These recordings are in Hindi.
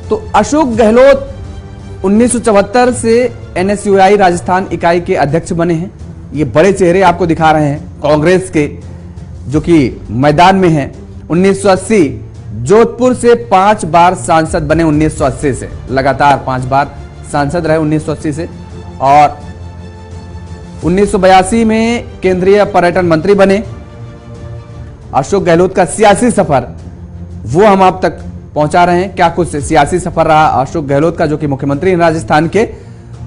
तो अशोक गहलोत 1974 से एनएसयूआई राजस्थान इकाई के अध्यक्ष बने हैं। ये बड़े चेहरे आपको दिखा रहे हैं कांग्रेस के, जो कि मैदान में हैं। 1980 जोधपुर से 5 बार सांसद बने, 1980 से लगातार 5 बार सांसद रहे 1980 से, और 1982 में केंद्रीय पर्यटन मंत्री बने। अशोक गहलोत का सियासी सफर वो हम आप तक पहुंचा रहे हैं। क्या कुछ सियासी सफर रहा अशोक गहलोत का, जो कि मुख्यमंत्री हैं राजस्थान के,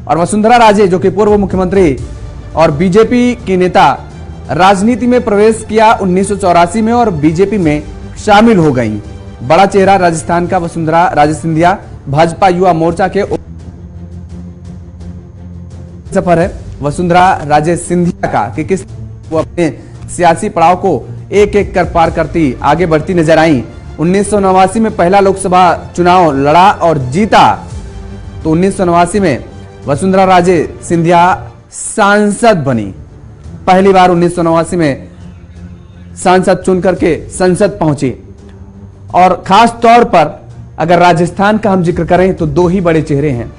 और वसुंधरा राजे जो कि पूर्व मुख्यमंत्री और बीजेपी की नेता, राजनीति में प्रवेश किया 1984 में और बीजेपी में शामिल हो गई। बड़ा चेहरा राजस्थान का वसुंधरा राजे सिंधिया, भाजपा युवा मोर्चा के सफर है वसुंधरा राजे सिंधिया का कि किस वो अपने सियासी पड़ाव को एक एक कर पार करती आगे बढ़ती नजर आई। 1989 में पहला लोकसभा चुनाव लड़ा और जीता। तो 1989 में वसुंधरा राजे सिंधिया सांसद बनी। पहली बार 1989 में सांसद चुन करके संसद पहुंची। और खास तौर पर अगर राजस्थान का हम जिक्र करें तो दो ही बड़े चेहरे हैं,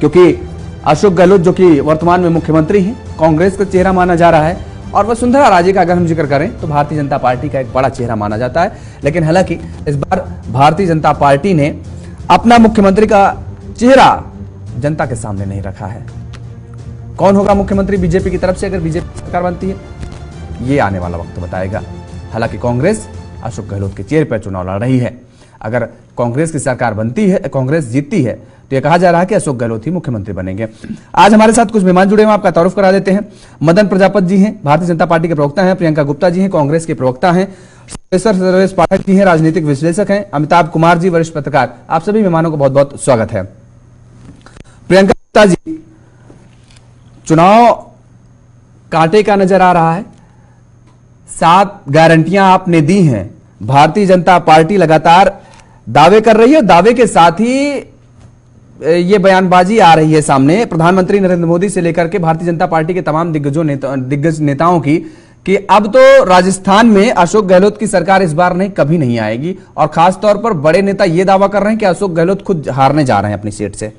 क्योंकि अशोक गहलोत जो कि वर्तमान में मुख्यमंत्री हैं, कांग्रेस का चेहरा माना जा रहा है, और वसुंधरा राजे का अगर हम जिक्र करें तो भारतीय जनता पार्टी का एक बड़ा चेहरा माना जाता है। लेकिन हालांकि इस बार भारतीय जनता पार्टी ने अपना मुख्यमंत्री का चेहरा जनता के सामने नहीं रखा है। कौन होगा मुख्यमंत्री बीजेपी की तरफ से अगर बीजेपी सरकार बनती है, ये आने वाला वक्त बताएगा। हालांकि कांग्रेस अशोक गहलोत के चेहरे पर चुनाव लड़ रही है। अगर कांग्रेस की सरकार बनती है, कांग्रेस जीतती है, तो यह कहा जा रहा है कि अशोक गहलोत ही मुख्यमंत्री बनेंगे। आज हमारे साथ कुछ मेहमान जुड़े हैं, आपका तारुफ करा देते हैं। मदन प्रजापति जी हैं, भारतीय जनता पार्टी के प्रवक्ता हैं। प्रियंका गुप्ता जी हैं, कांग्रेस के प्रवक्ता हैं। सर्वेश पाठक जी हैं, राजनीतिक विश्लेषक हैं। अमिताभ कुमार जी, वरिष्ठ पत्रकार। आप सभी मेहमानों को बहुत बहुत स्वागत है। प्रियंका गुप्ता जी, चुनाव कांटे का नजर आ रहा है। 7 गारंटियां आपने दी हैं। भारतीय जनता पार्टी लगातार दावे कर रही है, दावे के साथ ही ये बयानबाजी आ रही है सामने प्रधानमंत्री नरेंद्र मोदी से लेकर के भारतीय जनता पार्टी के तमाम दिग्गज नेताओं की, कि अब तो राजस्थान में अशोक गहलोत की सरकार इस बार नहीं, कभी नहीं आएगी। और खास तौर पर बड़े नेता ये दावा कर रहे हैं कि अशोक गहलोत खुद हारने जा रहे हैं अपनी सीट से।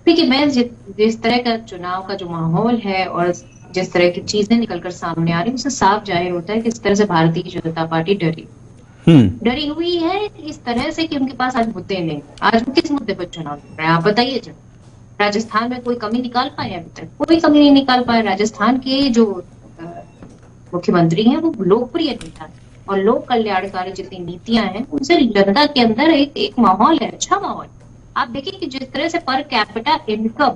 देखिए, मैं जिस तरह का चुनाव का जो माहौल है और जिस तरह की चीजें निकलकर सामने आ रही है, उससे साफ जाहिर होता है कि इस तरह से भारतीय जनता पार्टी डरी हुई है इस तरह से कि उनके पास आज मुद्दे नहीं। आज वो किस मुद्दे पर चुनाव लड़ रहे हैं आप बताइए। जब राजस्थान में कोई कमी निकाल पाए, अभी तक कोई कमी नहीं निकाल पाए। राजस्थान के जो मुख्यमंत्री हैं वो लोकप्रिय नेता है, और लोक कल्याणकारी जितनी नीतियां हैं उनसे जनता के अंदर एक माहौल है, अच्छा माहौल। आप देखिए कि जिस तरह से पर कैपिटा इनकम,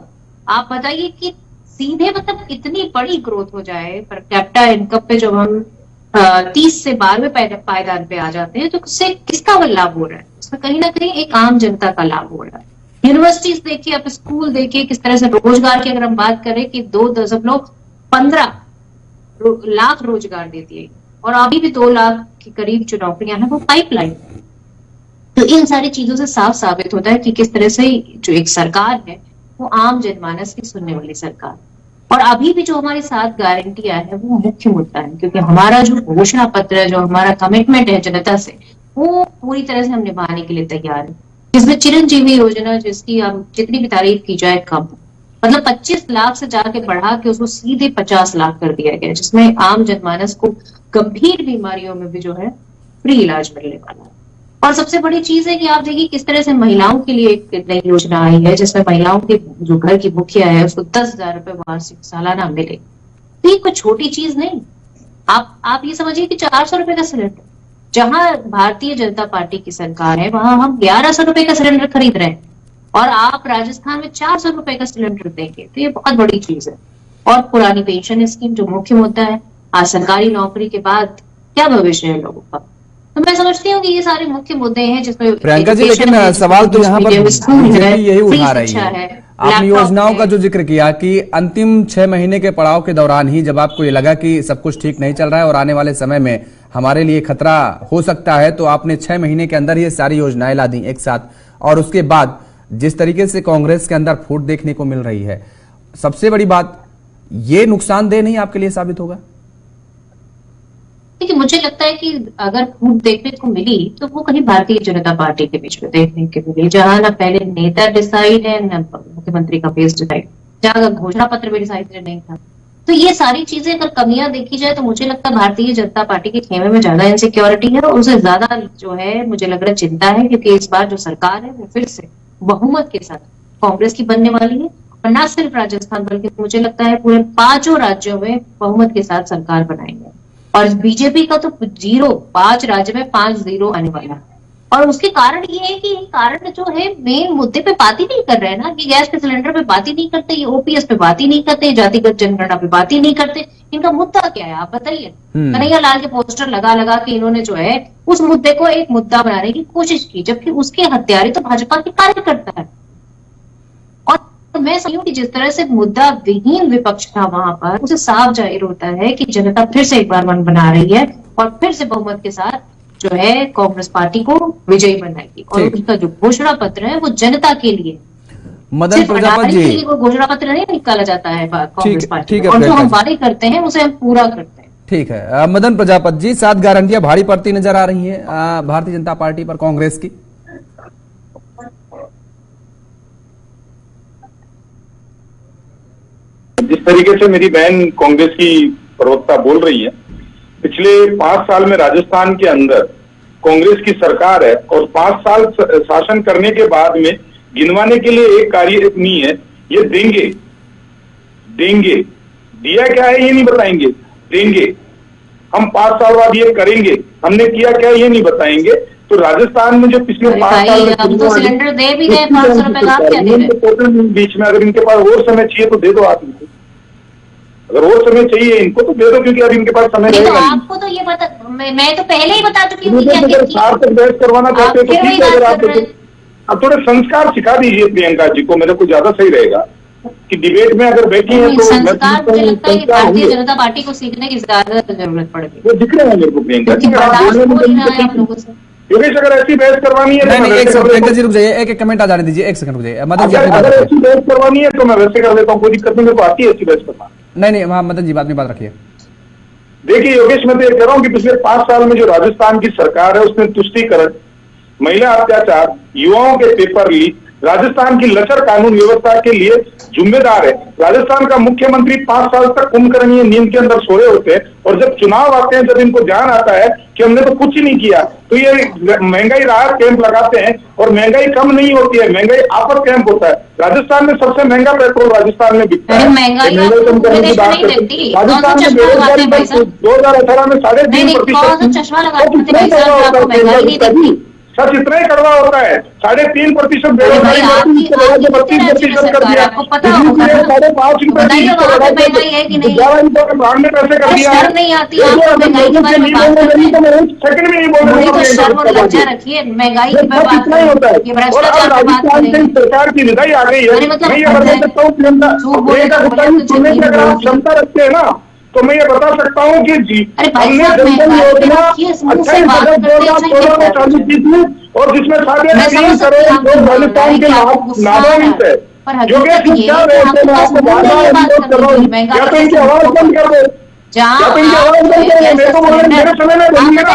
आप बताइए कि सीधे मतलब इतनी बड़ी ग्रोथ हो जाए पर कैपिटा इनकम पे, जब हम 30 से 12वें पायदान पे आ जाते हैं, तो उससे किसका लाभ हो रहा है? उसमें कहीं ना कहीं एक आम जनता का लाभ हो रहा है। यूनिवर्सिटीज देखिए, आप स्कूल देखिए, किस तरह से रोजगार की अगर हम बात करें कि 2.15 लाख रोजगार देती है, और अभी भी 2 लाख के करीब जो नौकरियां हैं वो पाइपलाइन। तो इन सारी चीजों से साफ साबित होता है कि किस तरह से जो एक सरकार है वो आम जनमानस की सुनने वाली सरकार। और अभी भी जो हमारी 7 गारंटियां है वो मुख्य मुद्दा है, क्योंकि हमारा जो घोषणा पत्र है, जो हमारा कमिटमेंट है जनता से, वो पूरी तरह से हम निभाने के लिए तैयार है। जिसमें चिरंजीवी योजना, जिसकी हम जितनी भी तारीफ की जाए कम, मतलब 25 लाख से जाके बढ़ा के उसको सीधे 50 लाख कर दिया गया, जिसमें आम जनमानस को गंभीर बीमारियों में भी जो है फ्री इलाज मिलने वाला है। और सबसे बड़ी चीज है कि आप देखिए किस तरह से महिलाओं के लिए एक नई योजना आई है, जिसमें महिलाओं के जो घर की मुखिया है उसको 10,000 रुपए वार्षिक सालाना मिले। तो ये कोई छोटी चीज नहीं। आप ये समझिए कि 400 रुपए का सिलेंडर, जहां भारतीय जनता पार्टी की सरकार है वहां हम 1100 रुपए का सिलेंडर खरीद रहे हैं, और आप राजस्थान में 400 रुपए का सिलेंडर देंगे, तो ये बहुत बड़ी चीज है। और पुरानी पेंशन स्कीम जो मुख्य मुद्दा है, आज सरकारी नौकरी के बाद क्या भविष्य है लोगों का। तो मैं समझती हूँ कि ये सारे मुख्य मुद्दे हैं जिसमें प्रियंका जी, लेकिन सवाल तो यहाँ पर यही उठा रही है। आपने योजनाओं का जो जिक्र किया कि अंतिम 6 महीने के पड़ाव के दौरान ही जब आपको ये लगा कि सब कुछ ठीक नहीं चल रहा है और आने वाले समय में हमारे लिए खतरा हो सकता है, तो आपने 6 महीने के अंदर ये सारी योजनाएं ला दी एक साथ। और उसके बाद जिस तरीके से कांग्रेस के अंदर फूट देखने को मिल रही है, सबसे बड़ी बात, ये नुकसानदेह नहीं आपके लिए साबित होगा? देखिए, मुझे लगता है कि अगर फूट देखने को मिली तो वो कहीं भारतीय जनता पार्टी के बीच में देखने को मिली, जहां ना पहले नेता डिसाइड है, ना मुख्यमंत्री का फेस डिसाइड, जहां का घोषणा पत्र भी डिसाइड नहीं था। तो ये सारी चीजें अगर कमियां देखी जाए तो मुझे लगता है भारतीय जनता पार्टी के खेमे में ज्यादा इनसिक्योरिटी है, और उसे ज्यादा जो है मुझे लग रहा है चिंता है, क्योंकि इस बार जो सरकार है वो फिर से बहुमत के साथ कांग्रेस की बनने वाली है। और न सिर्फ राजस्थान बल्कि मुझे लगता है पूरे 5 राज्यों में बहुमत के साथ सरकार बनाएंगे। और बीजेपी का तो 5 राज्य में 5-0 आने वाला है। और उसके कारण ये है कि कारण जो है मेन मुद्दे पे बात ही नहीं कर रहे हैं ना, कि गैस के सिलेंडर पे बात ही नहीं करते, ये ओपीएस पे बात ही नहीं करते, जातिगत जनगणना पे बात ही नहीं करते। इनका मुद्दा क्या है आप बताइए। कन्हैया लाल के पोस्टर लगा लगा के इन्होंने जो है उस मुद्दे को एक मुद्दा बनाने की कोशिश की, जबकि उसके हत्यारे तो भाजपा के कार्यकर्ता है। और तो मैं समझूं कि जिस तरह से मुद्दा विहीन विपक्ष था वहां पर, उसे साफ जाहिर होता है कि जनता फिर से एक बार मन बना रही है और फिर से बहुमत के साथ जो है कांग्रेस पार्टी को विजयी बनाएगी। और उसका जो घोषणा पत्र है वो जनता के लिए, मदन प्रजापति जी, वो घोषणा पत्र नहीं निकाला जाता है कांग्रेस पार्टी ठीक है, और जो हम वादे करते हैं उसे हम पूरा करते हैं। ठीक है मदन प्रजापति जी, 7 गारंटियां भारी पड़ती नजर आ रही है भारतीय जनता पार्टी पर कांग्रेस की। जिस तरीके से मेरी बहन कांग्रेस की प्रवक्ता बोल रही है, पिछले 5 साल में राजस्थान के अंदर कांग्रेस की सरकार है और 5 साल शासन करने के बाद में गिनवाने के लिए एक कार्य नहीं है। ये देंगे दिया क्या है ये नहीं बताएंगे, देंगे हम 5 साल बाद ये करेंगे, हमने किया क्या ये नहीं बताएंगे। तो राजस्थान में जो पिछले 5 साल में अब तो सिलेंडर दे भी गए 500 रुपए का, क्या दे रहे हैं बीच में। अगर इनके पास और समय चाहिए तो दे दो आप इनको, अगर और समय चाहिए इनको तो दे दो, क्योंकि अब इनके पास समय तो रहेगा। आपको तो ये बता, मैं तो पहले ही बता चुकी हूँ सार्थक बहस करवाना चाहते हो तो ठीक है। अगर आप अब थोड़े संस्कार सिखा दीजिए प्रियंका जी को, मेरे को ज्यादा सही रहेगा कि डिबेट में अगर बैठी है तो संस्कार मुझे लगता है कि भारतीय जनता पार्टी को सीखने की ज्यादा जरूरत पड़ेगी। वो दिख रहे हैं मेरे को प्रियंका जी। योगेश अगर ऐसी बहस करवानी है प्रियंका जी रुक जाइए, एक कमेंट आ जाने दीजिए, 1 सेकंड रुक जाइए। मदन जी अगर ऐसी बहस करवानी है तो मैं वैसे कर लेता हूँ, कोई दिक्कत नहीं, मेरे को आती है ऐसी बहस करना। नहीं हाँ मदन जी बाद में बात रखिए। देखिए योगेश, मैं तो ये कह रहा हूँ कि पिछले 5 साल में जो राजस्थान की सरकार है उसने तुष्टीकरण, महिला अत्याचार, युवाओं के पेपर लीक, राजस्थान की लचर कानून व्यवस्था के लिए जिम्मेदार है। राजस्थान का मुख्यमंत्री 5 साल तक कुंभकर्णीय नींद के अंदर सोए होते हैं, और जब चुनाव आते हैं, जब इनको ध्यान आता है कि हमने तो कुछ ही नहीं किया, तो ये महंगाई राहत कैंप लगाते हैं और महंगाई कम नहीं होती है, महंगाई आपद कैंप होता है। राजस्थान में सबसे महंगा पेट्रोल राजस्थान में बिकता है। महंगाई कम करने की बात करते हैं। राजस्थान में बेरोजगारी 2018 में 3.5%। सच इतना ही कड़वा होता है, 3.5% बेरोजगारी 32% कर दिया, 5.5 रुपए भाग में पैसे कर दिया। सेकंड में नहीं बोल रहे, महंगाई इतना ही होता है। और अब राजस्थान से सरकार की विदाई आ गई है, मैं ये बता सकता हूँ प्रियंका गुप्ता जी, सुनने की अगर आप क्षमता रखते हैं ना तो मैं ये बता सकता हूँ कि जी हमने जनधन योजना 28 अगस्त 2016 को चालू की थी, और जिसमें 3.5 करोड़ लोग राजस्थान के लाभान्वित है। जो कि क्या रहे थे, मैं आपको बार बार अनुरोध कर रहा हूँ, या तो इनकी आवाज बंद कर दो, या तो इनकी आवाज बंद कर दो। मेरे को बोल रहे मेरे समय में बोलिए ना,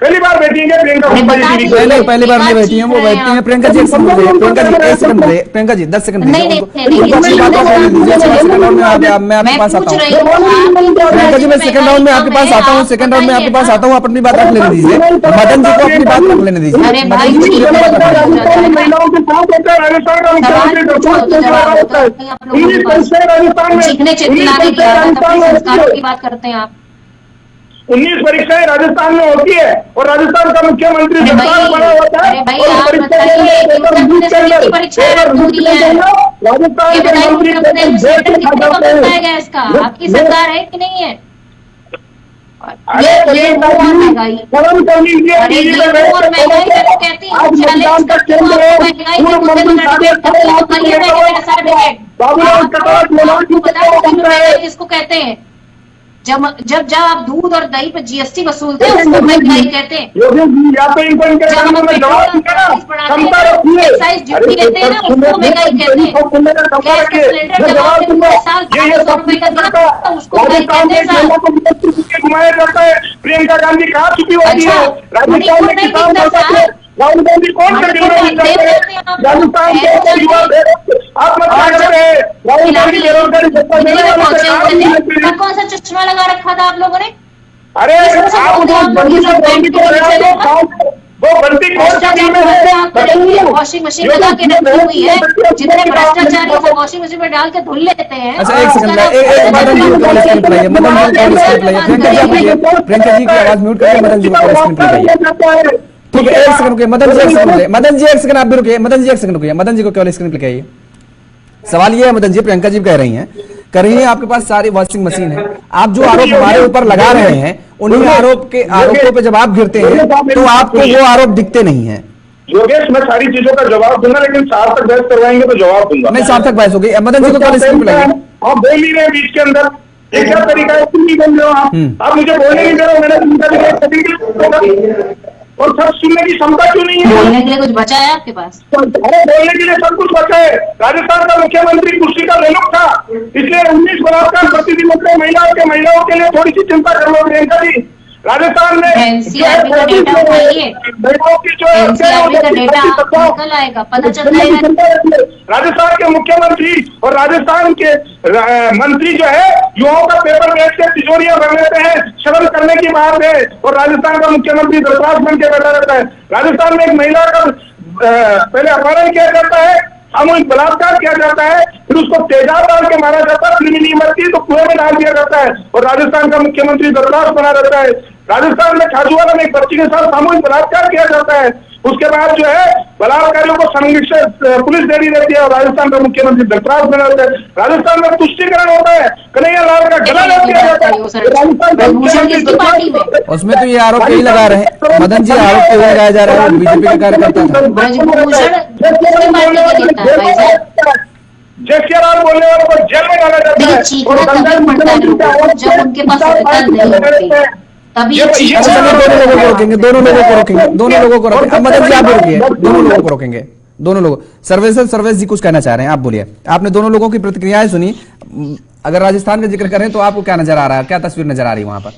पहली बार बैठेंगे प्रियंका गुप्ता जी, पहली बार नहीं बैठी हैं, वो बैठती हैं। प्रियंका जी 1 सेकंड दे, प्रियंका जी 1 सेकंड दे, प्रियंका जी 10 सेकंड दीजिए, मैं आपके पास आता हूँ। प्रियंका जी मैं सेकंड राउंड में आपके पास आता हूँ, सेकंड राउंड में आपके पास आता हूँ, अपनी बात रख लेने दीजिए। मदन जी को अपनी बात रख लेने दीजिए। मदन जी महिलाओं के साथ होता है, राजस्थान का मुख्यमंत्री बात करते हैं आप। 19 परीक्षाएं राजस्थान में होती है और राजस्थान का मुख्यमंत्री सरकार बना होता है, और आपकी सरकार है कि नहीं है? बाबूलाल किसको कहते हैं? जब आप दूध और दही पर जीएसटी वसूलते हैं उसको महंगाई कहते हैं। या तो इनको इनके जब हम पेट्रोल क्षमता रखिए, एक्साइज ड्यूटी लेते हैं ना उसको महंगाई कहते हैं। गैस का सिलेंडर जब आपने पूरे साल 200 रुपए का दिया तो उसको महंगाई कहते हैं साहब। घुमाया जाता है। प्रियंका गांधी कहाँ छुपी होती है? राजस्थान में किसान राहुल गांधी कौन सा राजस्थान के युवा आत्महत्या कर रहे हैं। राहुल गांधी बेरोजगारी भत्ता देने वाले कौन सा चश्मा लगा रखा था आप लोगों ने? अरे आप वो बंदी कौन सा टीम है? वॉशिंग मशीन लगा के रखी हुई है, जितने भ्रष्टाचारी वो वॉशिंग मशीन में डाल के धुल लेते हैं। अच्छा एक सेकंड, मदन जी को स्क्रिप्ट लाइए, मदन जी को स्क्रिप्ट लाइए, प्रियंका जी की आवाज म्यूट करिए, मदन जी को स्क्रिप्ट लाइए। ठीक है, एक सेकंड रुकिए, मदन जी एक सेकंड रुकिए, मदन जी एक सेकंड आप भी रुकिए, मदन जी एक सेकंड रुकिए, मदन जी को केवल स्क्रिप्ट लिखाइए। सवाल ये है मदन जी, प्रियंका जी कह रही हैं आपके पास सारी वॉशिंग मशीन है, आप जो आरोप हमारे ऊपर लगा रहे हैं उन्हीं आरोपों पे जब आप गिरते हैं तो आपको वो आरोप दिखते नहीं है। योगेश मैं सारी चीजों का जवाब दूंगा, लेकिन सार्थक बहस करवाएंगे तो जवाब दूंगा। नहीं सार्थक बहस होगी। मदन जी को केवल स्क्रिप्ट लाइए। आप बोल ही रहे बीच के अंदर, एक क्या तरीका है, तुम नहीं बोल रहे हो। आप मुझे बोलने नहीं दे रहे हो, मैंने और सब सुनने की क्षमता क्यों नहीं है? बोलने के लिए कुछ बचा है आपके पास? अरे बोलने के लिए सब कुछ बचा है। राजस्थान का मुख्यमंत्री कुर्सी का रेणुक था, इसलिए 19 बलात्कार प्रतिदिन होते महिलाओं के लिए थोड़ी सी चिंता कर लो प्रियंका जी। राजस्थान में एनसीआरबी का डेटा उठाइए, एनसीआरबी का डेटा निकल आएगा, पता चल जाएगा। राजस्थान के मुख्यमंत्री और राजस्थान के मंत्री जो है युवाओं का पेपर बेच के तिजोरियां भर लेते हैं, शर्म करने की बात है। और राजस्थान का मुख्यमंत्री दरख्वास्त बन के बैठा रहता है। राजस्थान में एक महिला का पहले अपहरण किया जाता है, सामूहिक बलात्कार किया जाता है, फिर उसको तेजाब डाल के मारा जाता है, फिर नहीं मरती तो कुएं में डाल दिया जाता है और राजस्थान का मुख्यमंत्री दरख्वास्त बना रहता है। राजस्थान में खाजूवाला में एक बच्ची के साथ सामूहिक बलात्कार किया जाता है, उसके बाद जो है बलात्कारियों को संरक्षण पुलिस दे देती है और राजस्थान का मुख्यमंत्री दरख्वास्त बना रहता है। राजस्थान में तुष्टिकरण होता है, कन्हैया लाल का गला लग दिया जाता है। राजस्थान का मुख्यमंत्री उसमें तो ये आरोप यही लगा रहे हैं मदन जी, आरोप क्यों लगाया जा रहा है? बीजेपी का कार्यकर्ता था। जैसे बोलने वालों को जेल में डाला जाता है और जब उनके पास तभी दोनों लोगों को रोकेंगे। मदन जी आप रोकिए, दोनों लोगों को रोकेंगे, दोनों लोगों। सर्वेश जी कुछ कहना चाह रहे हैं, आप बोलिए। आपने दोनों लोगों की प्रतिक्रियाएं सुनी, अगर राजस्थान का जिक्र करें तो आपको क्या नजर आ रहा है, क्या तस्वीर नजर आ रही है वहां पर?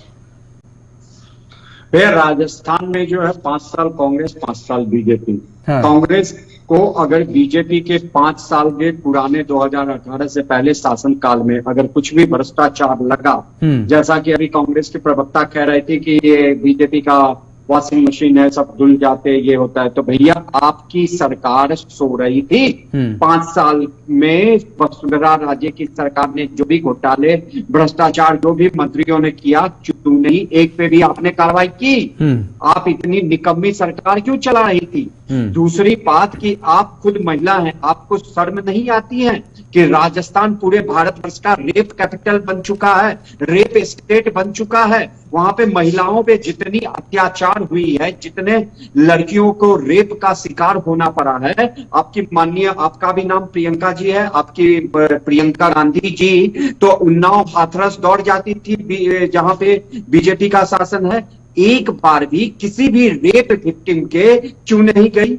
राजस्थान में जो है 5 साल कांग्रेस 5 साल बीजेपी। हाँ। कांग्रेस को अगर बीजेपी के 5 साल के पुराने 2018 से पहले शासन काल में अगर कुछ भी भ्रष्टाचार लगा, जैसा कि अभी कांग्रेस के प्रवक्ता कह रहे थे कि ये बीजेपी का वॉशिंग मशीन है, सब धुल जाते, ये होता है, तो भैया आपकी सरकार सो रही थी 5 साल में। वसुंधरा राजे की सरकार ने जो भी घोटाले भ्रष्टाचार जो भी मंत्रियों ने किया, क्यों नहीं एक पे भी आपने कार्रवाई की? आप इतनी निकम्मी सरकार क्यों चला रही थी? दूसरी बात कि आप खुद महिला हैं, आपको शर्म नहीं आती है कि राजस्थान पूरे भारतवर्ष का रेप कैपिटल बन चुका है, रेप स्टेट बन चुका है। वहां पे महिलाओं पे जितनी अत्याचार हुई है, जितने लड़कियों को रेप का शिकार होना पड़ा है। आपकी माननीय, आपका भी नाम प्रियंका जी है, आपकी प्रियंका गांधी जी तो उन्नाव हाथरस दौड़ जाती थी जहां पे बीजेपी का शासन है। एक बार भी किसी भी रेप विक्टिम के क्यों नहीं गई?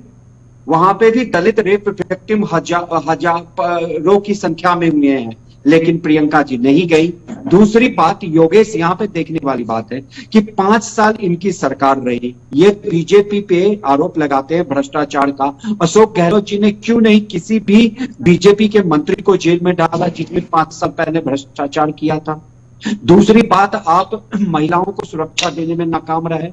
वहां पे भी दलित रेप विक्टिम हजारों की संख्या में हुए हैं, लेकिन प्रियंका जी नहीं गई। दूसरी बात योगेश, यहाँ पे देखने वाली बात है कि 5 साल इनकी सरकार रही, ये बीजेपी पे आरोप लगाते हैं भ्रष्टाचार का। अशोक गहलोत जी ने क्यों नहीं किसी भी बीजेपी के मंत्री को जेल में डाला जिसने 5 साल पहले भ्रष्टाचार किया था? दूसरी बात, आप महिलाओं को सुरक्षा देने में नाकाम रहे।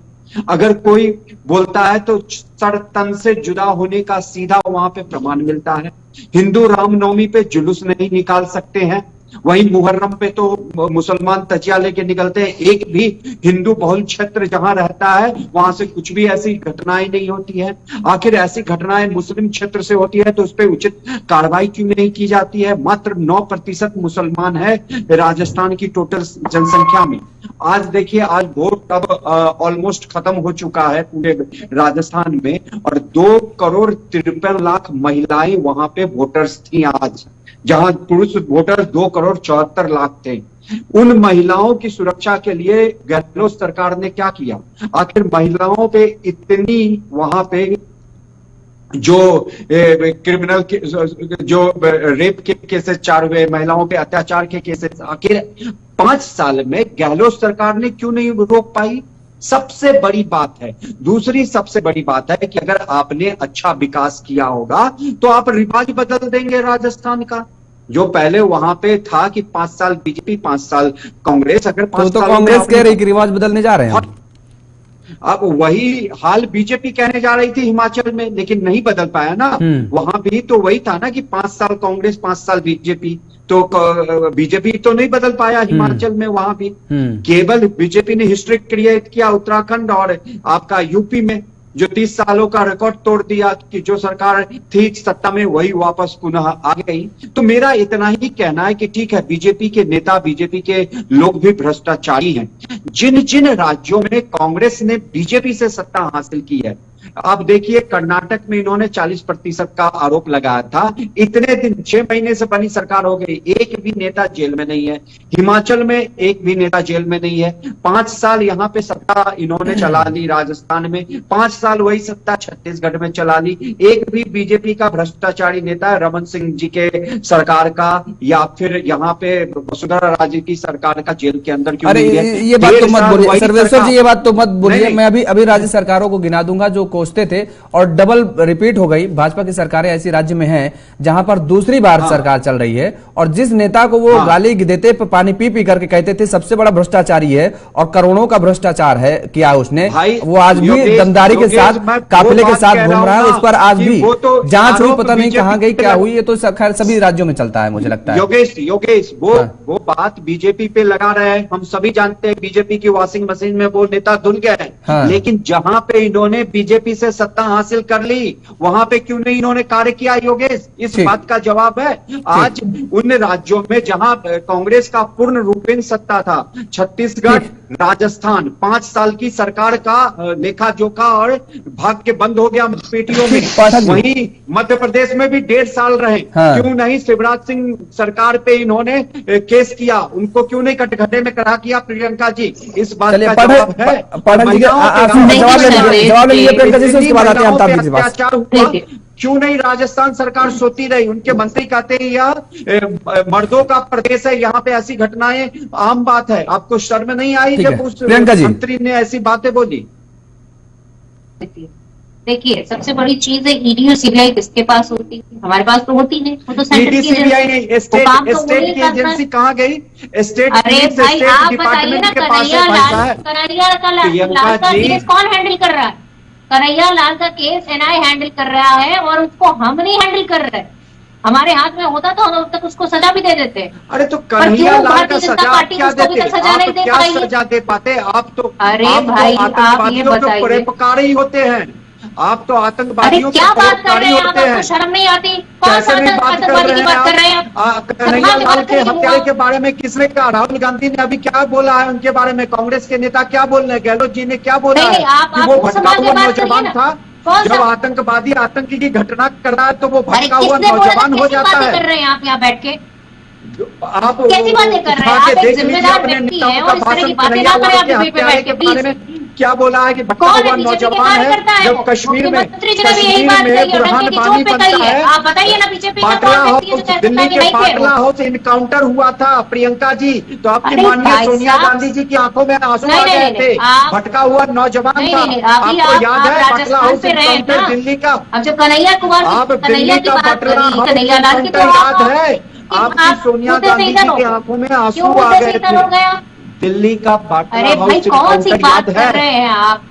अगर कोई बोलता है तो सर तन से जुदा होने का सीधा वहां पे प्रमाण मिलता है। हिंदू रामनवमी पे जुलूस नहीं निकाल सकते हैं, वहीं मुहर्रम पे तो मुसलमान तजिया लेके निकलते हैं। एक भी हिंदू बहुल क्षेत्र जहां रहता है वहां से कुछ भी ऐसी घटनाएं नहीं होती है। आखिर ऐसी घटनाएं मुस्लिम क्षेत्र से होती है तो उस पर उचित कार्रवाई क्यों नहीं की जाती है? मात्र 9% मुसलमान है राजस्थान की टोटल जनसंख्या में। आज देखिए, आज वोट अब ऑलमोस्ट खत्म हो चुका है पूरे राजस्थान में और 2 करोड़ 53 लाख महिलाएं वहां पे वोटर्स थी आज। जहां पुरुष वोटर 2,74,00,000 थे। उन महिलाओं की सुरक्षा के लिए गहलोत सरकार ने क्या किया? आखिर महिलाओं पे इतनी वहां पे जो क्रिमिनल जो रेप के केसेस 4 हुए, महिलाओं पे अत्याचार के केसेस, आखिर 5 साल में गहलोत सरकार ने क्यों नहीं रोक पाई? सबसे बड़ी बात है। दूसरी सबसे बड़ी बात है कि अगर आपने अच्छा विकास किया होगा तो आप रिवाज बदल देंगे राजस्थान का। जो पहले वहां पे था कि 5 साल बीजेपी 5 साल कांग्रेस, अगर 5 तो साल कांग्रेस कह रही कि रिवाज बदलने जा रहे हैं। अब वही हाल बीजेपी कहने जा रही थी हिमाचल में, लेकिन नहीं बदल पाया ना। वहां भी तो वही था ना कि 5 साल कांग्रेस 5 साल बीजेपी, तो बीजेपी तो नहीं बदल पाया हिमाचल में। वहां भी केवल बीजेपी ने हिस्ट्री क्रिएट किया उत्तराखंड और आपका यूपी में, जो 30 सालों का रिकॉर्ड तोड़ दिया कि जो सरकार थी सत्ता में वही वापस पुनः आ गई। तो मेरा इतना ही कहना है कि ठीक है, बीजेपी के नेता, बीजेपी के लोग भी भ्रष्टाचारी हैं। जिन जिन राज्यों में कांग्रेस ने बीजेपी से सत्ता हासिल की है, आप देखिए कर्नाटक में इन्होंने 40% का आरोप लगाया था। इतने दिन 6 महीने से बनी सरकार हो गई, एक भी नेता जेल में नहीं है। हिमाचल में एक भी नेता जेल में नहीं है। 5 साल यहाँ पे सत्ता इन्होंने चला ली राजस्थान में, 5 साल वही सत्ता छत्तीसगढ़ में चला ली। एक भी बीजेपी का भ्रष्टाचारी नेता रमन सिंह जी के सरकार का या फिर यहाँ पे वसुंधरा राजे की सरकार का जेल के अंदर क्यों नहीं है? ये बात तो मत बोलिए सर्वेश्वर जी, ये बात तो मत बोलिए। मैं अभी राज्य सरकारों को गिना दूंगा जो कोसते थे और डबल रिपीट हो गई। भाजपा की सरकारें ऐसी राज्य में हैं जहां पर दूसरी बार सरकार चल रही है, और जिस नेता को वो गाली देते पानी पी पी करके कहते थे सबसे बड़ा भ्रष्टाचारी है और करोड़ों का भ्रष्टाचार है किया उसने, वो आज भी दमदारी के साथ काफिले के साथ घूम रहा है। इस पर आज भी जांच हुई, पता नहीं कहां गई, क्या हुई, ये तो खैर सभी राज्यों में चलता है मुझे लगता है। योगेश वो बात बीजेपी पे लगा रहे हैं, हम सभी जानते हैं बीजेपी की वॉशिंग मशीन में वो नेता धुल गए हैं। लेकिन जहां पे इन्होंने बीजेपी से सत्ता हासिल कर ली, वहां पे क्यों नहीं इन्होंने कार्य किया? योगेश, इस बात का जवाब है। आज उन राज्यों में जहां कांग्रेस का पूर्ण रूपेण सत्ता था, छत्तीसगढ़, राजस्थान, 5 साल की सरकार का लेखा जोखा और भाग के बंद हो गया पेटियों में। वहीं मध्य प्रदेश में भी 1.5 साल रहे, क्यों नहीं शिवराज सिंह सरकार पे इन्होंने केस किया? उनको क्यों नहीं कटघरे में खड़ा किया? प्रियंका जी, इस बात का जवाब है। अत्याचार हुआ, क्यों नहीं राजस्थान सरकार सोती रही? उनके मंत्री कहते हैं यह मर्दों का प्रदेश है, यहाँ पे ऐसी घटनाएं आम बात है। आपको शर्म नहीं आई जब उस मंत्री ने ऐसी बातें बोली? देखिए, सबसे बड़ी चीज है ईडी और सीबीआई किसके पास होती है? हमारे पास तो होती नहीं। वो तो ईडी सीबीआई नहीं, स्टेट की एजेंसी कहाँ गई? स्टेट डिपार्टमेंट के पास है भाई साहब। कन्हैया केस कौन हैंडल कर रहा है? कन्हैया लाल का केस एनआई हैंडल कर रहा है और उसको हम नहीं हैंडल कर रहे। हमारे हाथ में होता तो हम अब तक उसको सजा भी दे देते। अरे तो कन्हैया लाल का सजा क्या देते? आप क्या सजा दे पाते? आप तो आतंकवादियों के परोपकार ही होते हैं। आप तो आतंकवादियों के परोपकारी होते हैं। शर्म नहीं आती? कैसे भी बात कर रहे हैं आप? कन्हैया लाल के हत्यारे के बारे में किसने कहा? राहुल गांधी ने अभी क्या बोला है उनके बारे में? कांग्रेस के नेता क्या बोल रहे हैं? गहलोत जी ने क्या बोला है कि वो भटका हुआ नौजवान था? जब आतंकवादी आतंकी की घटना कर रहा है तो वो भटका हुआ नौजवान हो जाता है। कर रहे हैं आप यहाँ बैठ के? आप कैसी बातें कर रहे हैं? आप एक जिम्मेदार व्यक्ति हैं और इस तरह की बातें ना करें। आप पे बैठ के प्लीज। क्या बोला है कि भटका हुआ नौजवान है? जब कश्मीर में बुरहान वानी बनता है, पाटला हाउस, दिल्ली के पाटला हाउस इनकाउंटर हुआ था प्रियंका जी, तो आपकी माननीय सोनिया गांधी जी की आंखों में आंसू आ गए थे। भटका हुआ नौजवान था, आपको याद है पाटला हाउस इनकाउंटर दिल्ली का? अब जो कन्हैया कुमार, आप दिल्ली का पाटला हाउस इनकाउंटर याद है? आपकी सोनिया गांधी जी की आंखों में आंसू आ गए थे। दिल्ली का पाटला हाउस कौन सी बात कर रहे हैं आप?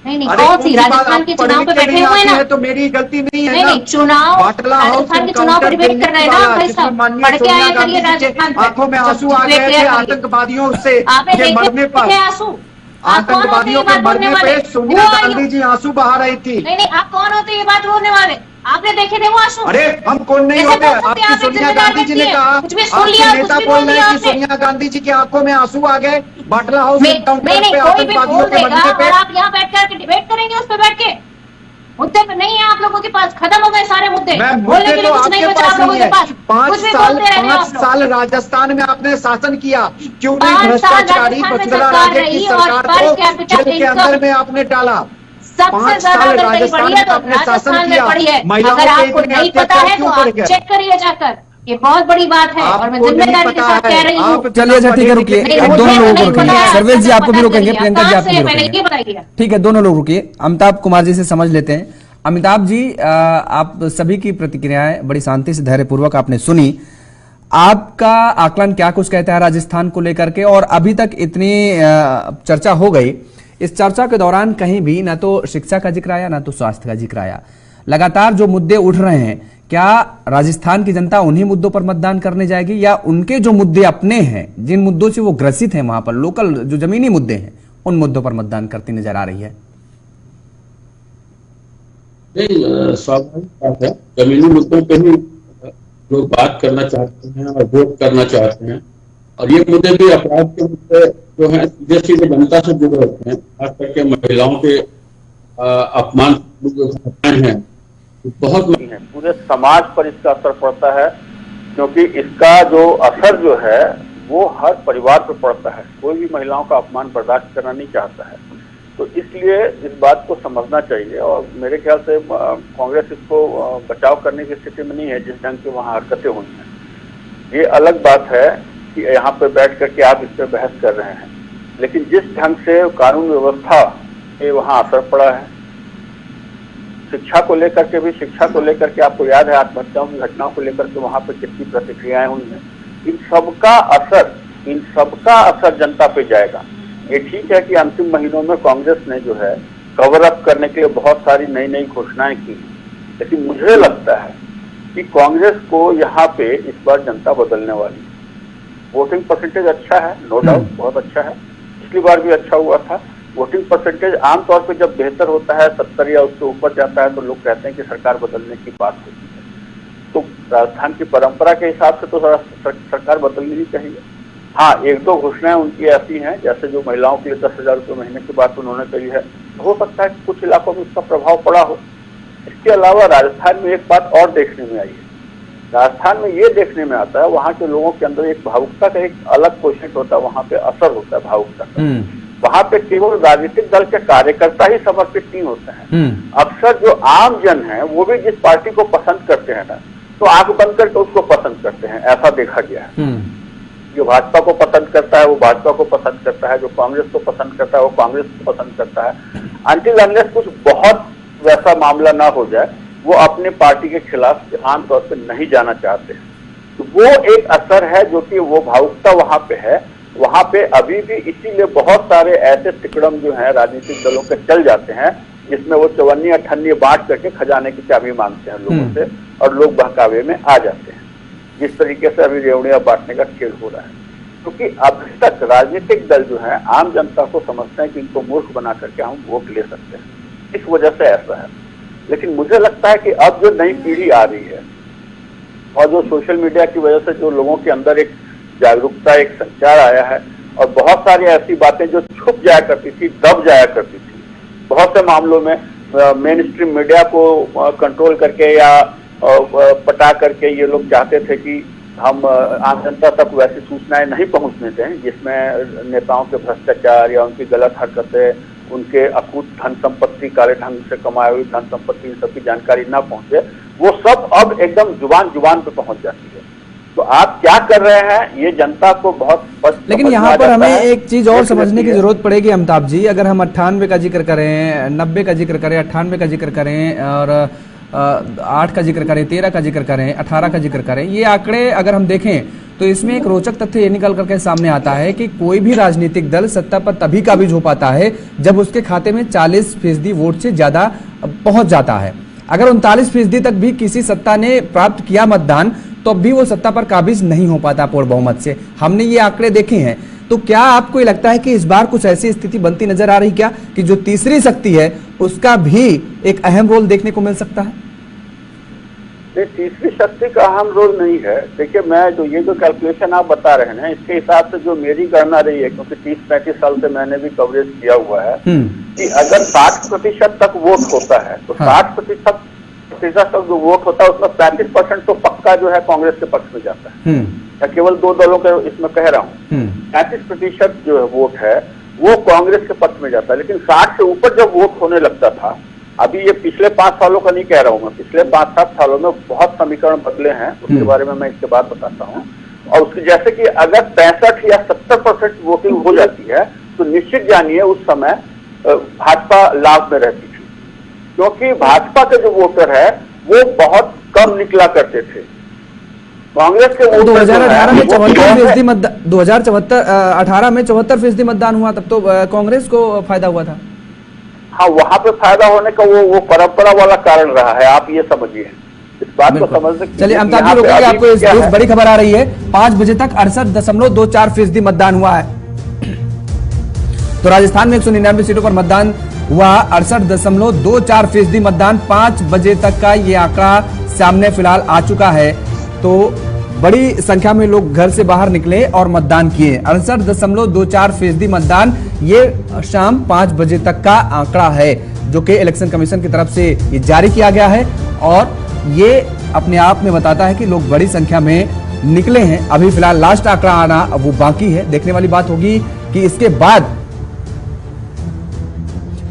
नहीं, कौन सी? राजस्थान के चुनाव पे बैठे हुए हैं ना, तो मेरी गलती नहीं है। नहीं, चुनाव राजस्थान के चुनाव पर डिबेट कर रहे हैं ना भाई साहब। पढ़ के आए करिए राजस्थान। आंखों में आंसू आ गए थे आतंकवादियों से मरने पर। आतंकवादियों के मरने पे सोनिया गांधी जी आंसू बहा रही थी। नहीं, आप कौन होते ये बात बोलने वाले? आपने देखे थे वो आंसू? अरे हम कौन नहीं होते? आपकी सोनिया गांधी जी ने कहा, आपके नेता बोल रहे हैं कि सोनिया गांधी जी की आंखों में आंसू आ गए बाटला हाउस इनकाउंटर पे आतंकवादियों के मरने पे। आप यहाँ बैठ कर डिबेट करेंगे उस पर बैठ के? मुद्दे पे नहीं है आप लोगों के पास, खत्म हो गए सारे मुद्दे। मैम, बोलने मुद्दे के लिए तो कुछ नहीं आपके बचा आप पास लोगों नहीं के है। पास। 5 कुछ भी साल बोलते रहने आप लोग। 5 साल राजस्थान में आपने शासन किया, क्यों नहीं 5 साल भ्रष्टाचारी राजस्थान में वसुंधरा सरकार राजे की रही और सरकार पर को कैपिटा जेल के अंदर में आपने डाला? सबसे 5 ज्यादा साल अगर कहीं राजस्थान बढ़ी में है तो आपने शासन राजस्थान में किया, बढ़ी है। महिलाओं अगर पे आपको इतने नहीं पता अत्याचार है तो क्यों आप बढ़ गए? चेक करिए जाकर, ये बहुत बड़ी बात है और मैं आपको नहीं जिम्मेदारी के पता साथ है, कह रही हूँ। आप चलिए अच्छा ठीक है, रुकिए, नहीं, अब मुझे दोनों तो लोगों को नहीं पता रुकेंगे। है, सर्वेश जी आपको आपको भी पता रोकेंगे, चलिए। प्रियंका जी कहाँ आपको से भी मैंने रोकेंगे। ये बताइए। ठीक है, दोनों लोग रुकिए, अमिताभ कुमार जी से समझ लेते हैं। अमिताभ जी, आप सभी की प्रतिक्रियाएं बड़ी शांति से धैर्यपूर्वक आपने सुनी। आपका आकलन क्या कुछ कहता है राजस्थान को लेकर के? और अभी तक इतनी चर्चा हो गई, इस चर्चा के दौरान कहीं भी ना तो शिक्षा का जिक्र आया ना तो स्वास्थ्य का जिक्र आया। लगातार जो मुद्दे उठ रहे हैं, क्या राजस्थान की जनता उन्हीं मुद्दों पर मतदान करने जाएगी या उनके जो मुद्दे अपने हैं, जिन मुद्दों से वो ग्रसित हैं, वहां पर लोकल जो जमीनी मुद्दे हैं, उन मुद्दों पर मतदान करती नजर आ रही है? नहीं, स्वाभाविक बात है, जमीनी मुद्दों पे ही लोग बात करना चाहते हैं और वोट करना चाहते हैं। और ये मुद्दे भी अपराध के मुद्दे जो हैं सीधे सीधे जनता से जुड़े होते हैं, खास करके महिलाओं के अपमान जो घटनाएं हैं बहुत नहीं है, पूरे समाज पर इसका असर पड़ता है, क्योंकि इसका जो असर जो है वो हर परिवार पर पड़ता है। कोई भी महिलाओं का अपमान बर्दाश्त करना नहीं चाहता है, तो इसलिए इस बात को समझना चाहिए। और मेरे ख्याल से कांग्रेस इसको बचाव करने की स्थिति में नहीं है, जिस ढंग से वहाँ हरकतें हुई हैं। ये अलग बात है कि यहाँ पे बैठ करके आप इस पर बहस कर रहे हैं, लेकिन जिस ढंग से कानून व्यवस्था पे वहाँ असर पड़ा है, शिक्षा को लेकर के भी, शिक्षा को लेकर के आपको याद है आत्महत्याओं की घटनाओं को लेकर के वहाँ पे कितनी प्रतिक्रियाएं हुई हैं। इन सबका असर जनता पे जाएगा। ये ठीक है कि अंतिम महीनों में कांग्रेस ने जो है कवर अप करने के लिए बहुत सारी नई नई घोषणाएं की, लेकिन मुझे लगता है कि कांग्रेस को यहाँ पे इस बार जनता बदलने वाली है। वोटिंग परसेंटेज अच्छा है, नो डाउट, बहुत अच्छा है, पिछली बार भी अच्छा हुआ था। वोटिंग परसेंटेज आमतौर पे जब बेहतर होता है, 70 या उससे ऊपर जाता है, तो लोग कहते हैं कि सरकार बदलने की बात होती है। तो राजस्थान की परंपरा के हिसाब से तो सरकार बदलनी ही चाहिए। हाँ, एक दो घोषणाएं उनकी ऐसी हैं, जैसे जो महिलाओं के लिए 10,000 रुपये महीने की बात उन्होंने कही है, हो सकता है कि कुछ इलाकों में इसका प्रभाव पड़ा हो। इसके अलावा राजस्थान में एक बात और देखने में आई है। राजस्थान में ये देखने में आता है, वहाँ के लोगों के अंदर एक भावुकता का एक अलग क्वेश्चन होता है, वहाँ पे असर होता है भावुकता का। वहाँ पे केवल राजनीतिक दल के कार्यकर्ता ही समर्पित नहीं होते हैं। अक्सर जो आम जन है वो भी जिस पार्टी को पसंद करते हैं ना, तो आंख बंद करके उसको पसंद करते हैं, ऐसा देखा गया है। जो भाजपा को पसंद करता है वो भाजपा को पसंद करता है, जो कांग्रेस को पसंद करता है वो कांग्रेस को पसंद करता है। अनटिल अनलेस कुछ बहुत वैसा मामला ना हो जाए, वो अपने पार्टी के खिलाफ आमतौर पर नहीं जाना चाहते हैं। तो वो एक असर है जो कि वो भावुकता वहां पे है। वहां पे अभी भी इसीलिए बहुत सारे ऐसे तिकड़म जो हैं राजनीतिक दलों के चल जाते हैं, जिसमें वो 54-58 बांट करके खजाने की चाबी मांगते हैं लोगों से, और लोग बहकावे में आ जाते हैं। जिस तरीके से अभी रेवड़ियां बांटने का खेल हो रहा है, क्योंकि अभी तक राजनीतिक दल जो है आम जनता को समझते हैं कि इनको मूर्ख बना करके हम वोट ले सकते हैं, इस वजह से ऐसा है। लेकिन मुझे लगता है कि अब जो नई पीढ़ी आ रही है और जो सोशल मीडिया की वजह से जो लोगों के अंदर एक जागरूकता, एक संचार आया है, और बहुत सारी ऐसी बातें जो छुप जाया करती थी, दब जाया करती थी, बहुत से मामलों में मेन स्ट्रीम मीडिया को कंट्रोल करके या पटा करके ये लोग चाहते थे कि हम आम जनता तक वैसी सूचनाएं नहीं पहुंचने दें जिसमें नेताओं के भ्रष्टाचार या उनकी गलत हरकतें, उनके अकूत धन संपत्ति, काले ढंग से कमाई हुई धन संपत्ति, इन सबकी जानकारी ना पहुंचे। वो सब अब एकदम जुबान पे पहुंच जाती है। तो आप क्या कर रहे हैं ये जनता को बहुत स्पष्ट। लेकिन यहाँ पर हमें एक चीज और समझने की जरूरत पड़ेगी अमिताभ जी। अगर हम 98 का जिक्र करें, 90 का जिक्र करें, 98 का जिक्र करें, और 8 का जिक्र करें, 13 का जिक्र करें, 18 का जिक्र करें, ये आंकड़े अगर हम देखें तो इसमें एक रोचक तथ्य ये निकल करके सामने आता है कि कोई भी राजनीतिक दल सत्ता पर तभी काबिज हो पाता है जब उसके खाते में 40% वोट से ज्यादा पहुंच जाता है। अगर 39% तक भी किसी सत्ता ने प्राप्त किया मतदान, तो भी वो सत्ता पर काबिज नहीं हो पाता पूर्ण बहुमत से। हमने ये आंकड़े देखे हैं। तो क्या आपको लगता है कि इस बार कुछ ऐसी स्थिति बनती नजर आ रही क्या कि जो तीसरी शक्ति है उसका भी एक अहम रोल देखने को मिल सकता है? तीसरी शक्ति का अहम रोल नहीं है। देखिए, मैं ये जो कैलकुलेशन आप बता रहे हैं, इसके हिसाब से जो मेरी गणना रही है, क्योंकि 30-35 साल से मैंने भी कवरेज किया हुआ है, कि अगर 60% तक वोट होता है तो 60% तक जो वोट होता है उसमें 35% तो पक्का जो है कांग्रेस के पक्ष में जाता है। मैं केवल 2 दलों के इसमें कह रहा हूँ। 35% जो है वोट है वो कांग्रेस के पक्ष में जाता है। लेकिन 60 से ऊपर जब वोट होने लगता था, अभी ये पिछले 5 सालों का नहीं कह रहा हूँ मैं, पिछले 5-7 सालों में बहुत समीकरण बदले हैं, उसके बारे में मैं इसके बाद बताता हूँ। और उसकी जैसे कि अगर 65 या 70% वोटिंग हो जाती है तो निश्चित जानिए उस समय भाजपा लाभ में रहती थी, क्योंकि भाजपा के जो वोटर है वो बहुत कम निकला करते थे। कांग्रेस के वोटर 2018 में 74% मतदान, 2018 में 74% मतदान हुआ, तब तो कांग्रेस को फायदा हुआ था। हाँ, वहां पे फायदा होने का वो परंपरा वाला कारण रहा है, आप ये समझिए, इस बात को समझने। चलिए अमिताभ जी, रोकेंगे आपको, इस बड़ी खबर आ रही है, 5 बजे तक 68.24% मतदान हुआ है। तो राजस्थान में 199 सीटों पर मतदान हुआ, 68.24% मतदान 5 बजे तक का ये आंकड़ा सामने फिलहाल आ चुका है। तो बड़ी संख्या में लोग घर से बाहर निकले और मतदान किए। 68.24% मतदान ये शाम 5 बजे तक का आंकड़ा है, जो कि इलेक्शन कमीशन की तरफ से ये जारी किया गया है। और ये अपने आप में बताता है कि लोग बड़ी संख्या में निकले हैं। अभी फिलहाल लास्ट आंकड़ा आना वो बाकी है। देखने वाली बात होगी कि इसके बाद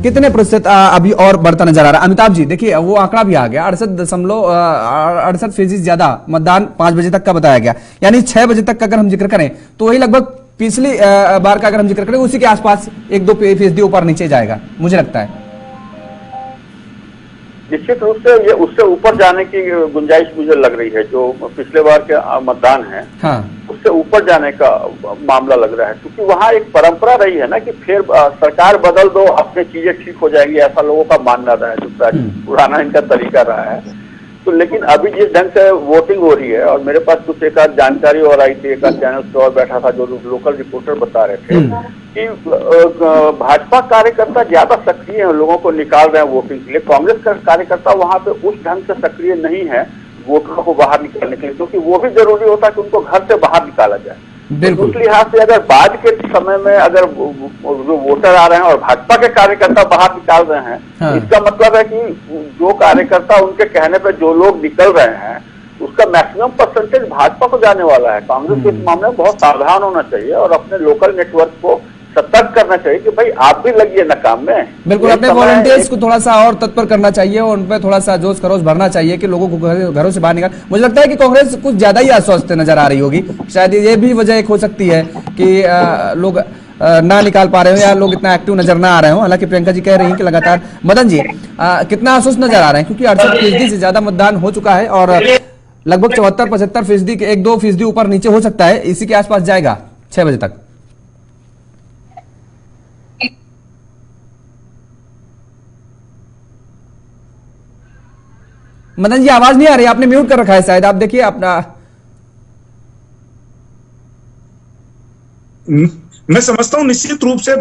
कितने प्रतिशत अभी और बढ़ता नजर आ रहा है। अमिताभ जी देखिए, वो आंकड़ा भी आ गया, 68.68% ज्यादा मतदान 5 बजे तक का बताया गया। यानी 6 बजे तक का अगर हम जिक्र करें तो वही लगभग पिछली बार का अगर हम जिक्र करें उसी के आसपास 1-2% ऊपर नीचे जाएगा, मुझे लगता है। निश्चित रूप से ये उससे ऊपर जाने की गुंजाइश मुझे लग रही है। जो पिछले बार के मतदान है, हाँ, उससे ऊपर जाने का मामला लग रहा है, क्योंकि वहाँ एक परंपरा रही है ना कि फिर सरकार बदल दो अपने चीजें ठीक हो जाएंगी, ऐसा लोगों का मानना रहा है, जो पुराना इनका तरीका रहा है। तो लेकिन अभी जिस ढंग से वोटिंग हो रही है, और मेरे पास कुछ एक आध जानकारी और आई थी, एक आध चैनल पे और बैठा था जो लोकल रिपोर्टर बता रहे थे कि भाजपा कार्यकर्ता ज्यादा सक्रिय हैं, लोगों को निकाल रहे हैं वोटिंग के लिए। कांग्रेस का कार्यकर्ता वहां पे उस ढंग से सक्रिय नहीं है वोटरों को बाहर निकालने के लिए, क्योंकि वो भी जरूरी होता है कि उनको घर से बाहर निकाला जाए। उस लिहाज से अगर बाद के समय में अगर जो वोटर आ रहे हैं और भाजपा के कार्यकर्ता बाहर निकाल रहे हैं, हाँ, इसका मतलब है कि जो कार्यकर्ता उनके कहने पर जो लोग निकल रहे हैं उसका मैक्सिमम परसेंटेज भाजपा को जाने वाला है। कांग्रेस को इस मामले में बहुत सावधान होना चाहिए और अपने लोकल नेटवर्क को सतर्क करना चाहिए कि भाई आप भी लगिए ना काम में। बिल्कुल, अपने वॉलंटियर्स को थोड़ा सा और तत्पर करना चाहिए और उन पर थोड़ा सा जोश खरोश भरना चाहिए कि लोगों को घरों से बाहर निकाल। मुझे लगता है कि कांग्रेस कुछ ज्यादा ही अस्वस्थ नजर आ रही होगी, शायद ये भी वजह एक हो सकती है कि लोग ना निकाल पा रहे हो या लोग इतना एक्टिव नजर ना आ रहे हो। हालांकि प्रियंका जी कह रही हैं कि लगातार। मदन जी कितना अस्वस्थ नजर आ रहे हैं, क्योंकि 68% से ज्यादा मतदान हो चुका है और लगभग 74-75% के 1-2% ऊपर नीचे हो सकता है, इसी के आसपास जाएगा 6 बजे तक। मदन जी आवाज नहीं आ रही, आपने म्यूट कर रखा है शायद, आप देखिए अपना। मैं समझता हूं निश्चित रूप से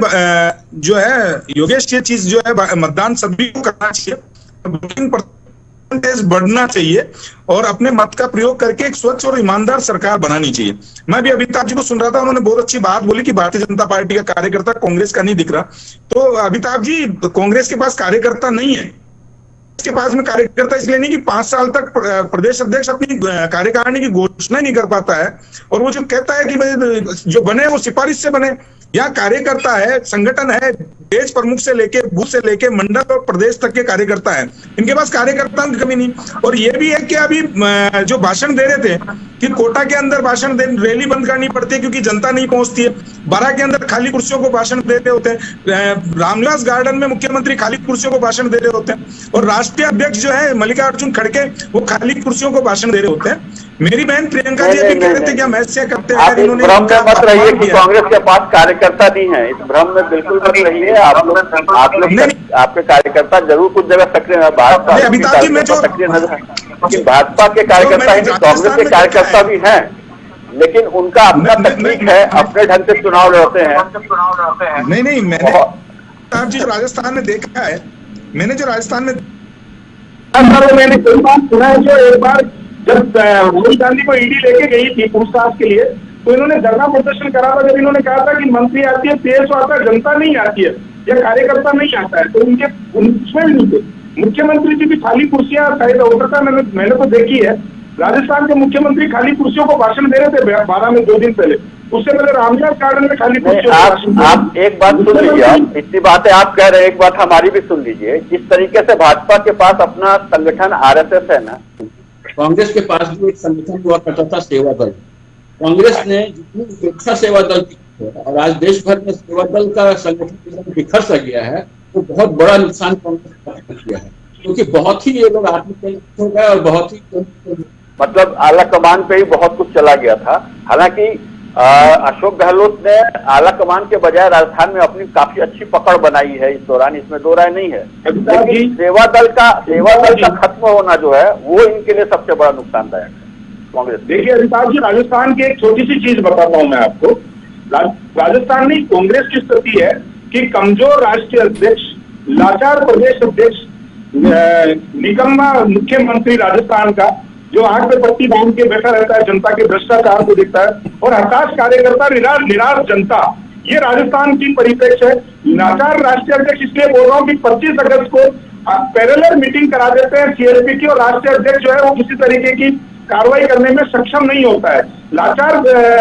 जो है योगेश, ये चीज जो है मतदान सभी को करना चाहिए, वोटिंग परसेंटेज बढ़ना चाहिए और अपने मत का प्रयोग करके एक स्वच्छ और ईमानदार सरकार बनानी चाहिए। मैं भी अमिताभ जी को सुन रहा था, उन्होंने बहुत अच्छी बात बोली कि भारतीय जनता पार्टी का कार्यकर्ता कांग्रेस का नहीं दिख रहा। तो अमिताभ जी, कांग्रेस के पास कार्यकर्ता नहीं है, के पास में कार्यकर्ता इसलिए नहीं कि 5 साल तक प्रदेश अध्यक्ष अपनी कार्यकारिणी की घोषणा नहीं कर पाता है और वो जो कहता है कि जो बने वो सिफारिश से बने। यहाँ कार्यकर्ता है, संगठन है, देश प्रमुख से लेके बूथ से लेके मंडल और प्रदेश तक के कार्यकर्ता है, इनके पास कार्यकर्ताओं की कमी नहीं। और ये भी है कि अभी जो भाषण दे रहे थे कि कोटा के अंदर भाषण रैली बंद करनी पड़ती है क्योंकि जनता नहीं पहुंचती है, 12 के अंदर खाली कुर्सियों को भाषण दे रहे होते हैं, रामनिवास गार्डन में मुख्यमंत्री खाली कुर्सियों को भाषण दे रहे होते हैं और राष्ट्रीय अध्यक्ष जो है मल्लिकार्जुन खड़गे वो खाली कुर्सियों को भाषण दे रहे होते हैं। मेरी बहन प्रियंका जी अभी कह रहे थे कि हम ऐसे करते हैं, भ्रम में मत रहिए कि कांग्रेस के पास कार्यकर्ता नहीं है, इस भ्रम में बिल्कुल मत रहिए। आप लोग आपके कार्यकर्ता जरूर कुछ जगह सक्रिय है, भाजपा सक्रिय नजर, भाजपा के कार्यकर्ता ही कांग्रेस के कार्यकर्ता भी हैं, लेकिन उनका अपना तकनीक है, अपने ढंग से चुनाव लड़ते हैं। नहीं, मैंने आप जी राजस्थान में देखा है, मैंने जो राजस्थान में मैंने कई बार सुना है, जो एक बार जब राहुल गांधी को ईडी लेके गई थी पूछताछ के लिए, तो इन्होंने धरना प्रदर्शन करा था, जब इन्होंने कहा था कि मंत्री आती है, तेज आता है, जनता नहीं आती है या कार्यकर्ता नहीं आता है, तो उनके उसमें भी नहीं थे। मुख्यमंत्री जी भी खाली कुर्सियां शायद होता था, मैंने तो देखी है। राजस्थान के मुख्यमंत्री खाली कुर्सियों को भाषण दे रहे थे 12 में 2 दिन पहले, उससे पहले रामलीला गार्डन में खाली कुर्सियों। आप एक बात सुन लीजिए, आप इतनी बातें आप कह रहे हैं, एक बात हमारी भी सुन लीजिए। जिस तरीके से भाजपा के पास अपना संगठन आरएसएस है ना, कांग्रेस के पास भी एक संगठन हुआ करता था सेवा दल। कांग्रेस ने जितनी उपेक्षा सेवा दल की और आज देश भर में सेवा दल का संगठन बिखर सा गया है, तो बहुत बड़ा नुकसान कांग्रेस ने किया है, क्योंकि बहुत ही ये लोग आत्मकेंद्रित हो गए और बहुत ही मतलब आला कमान पे ही बहुत कुछ चला गया था। हालांकि अशोक गहलोत ने आला कमान के बजाय राजस्थान में अपनी काफी अच्छी पकड़ बनाई है इस दौरान, इसमें दो राय नहीं है। लेकिन सेवा दल का खत्म होना जो है वो इनके लिए सबसे बड़ा नुकसानदायक है कांग्रेस। देखिए अमिताभ जी, राजस्थान की एक छोटी सी चीज बताता हूं मैं आपको। राजस्थान में कांग्रेस की स्थिति है कि कमजोर राष्ट्रीय अध्यक्ष, लाचार प्रदेश अध्यक्ष, निकम्मा मुख्यमंत्री राजस्थान का, जो आंख पे पट्टी बांध के बैठा रहता है, जनता के भ्रष्टाचार को देखता है, और हताश कार्यकर्ता, निराश जनता, ये राजस्थान की परिप्रेक्ष्य है। लाचार राष्ट्रीय अध्यक्ष इसलिए बोल रहा हूँ कि 25 अगस्त को पैरेलल मीटिंग करा देते हैं सीएलपी की, और राष्ट्रीय अध्यक्ष जो है वो किसी तरीके की कार्रवाई करने में सक्षम नहीं होता है। लाचार